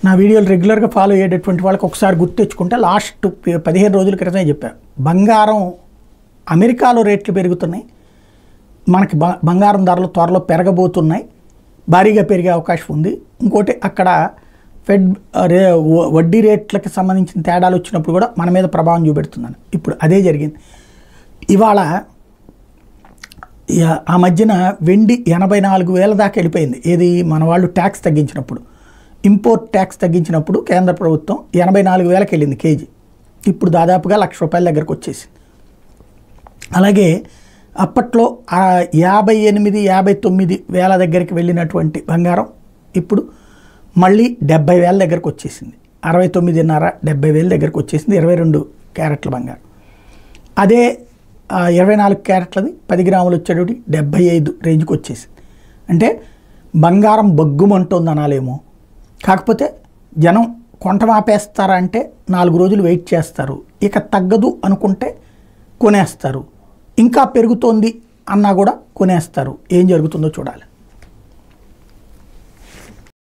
నా వీడియోలు రెగ్యులర్గా ఫాలో అయ్యేటటువంటి వాళ్ళకి ఒకసారి గుర్తు తెచ్చుకుంటే లాస్ట్ 15 రోజుల క్రితమే చెప్పాను. బంగారం అమెరికాలో రేట్లు పెరుగుతున్నాయి, మనకి బంగారం ధరలు త్వరలో పెరగబోతున్నాయి, భారీగా పెరిగే అవకాశం ఉంది. ఇంకోటి అక్కడ ఫెడ్ వడ్డీ రేట్లకి సంబంధించిన తేడాలు వచ్చినప్పుడు కూడా మన మీద ప్రభావం చూపెడుతుందని. ఇప్పుడు అదే జరిగింది. ఇవాళ ఆ మధ్యన వెండి 84,000 దాకా వెళ్ళిపోయింది. ఏది మన వాళ్ళు ట్యాక్స్ తగ్గించినప్పుడు, ఇంపోర్ట్ ట్యాక్స్ తగ్గించినప్పుడు కేంద్ర ప్రభుత్వం 84,000కి వెళ్ళింది కేజీ. ఇప్పుడు దాదాపుగా ₹1,00,000 దగ్గరకు వచ్చేసింది. అలాగే అప్పట్లో 58,000-59,000 దగ్గరికి వెళ్ళినటువంటి బంగారం ఇప్పుడు మళ్ళీ 70,000 దగ్గరకు వచ్చేసింది. 69.5-70,000 దగ్గరకు వచ్చేసింది 22 క్యారెట్ల బంగారం. అదే 24 క్యారెట్లది 10 గ్రాములు వచ్చేటప్పుడు 75 రేంజ్కి వచ్చేసింది. అంటే బంగారం బగ్గుమంటుంది అనాలేమో. కాకపోతే జనం కొంటమాపేస్తారా అంటే 4 రోజులు వెయిట్ చేస్తారు, ఇక తగ్గదు అనుకుంటే కొనేస్తారు, ఇంకా పెరుగుతోంది అన్నా కూడా కొనేస్తారు. ఏం జరుగుతుందో చూడాలి.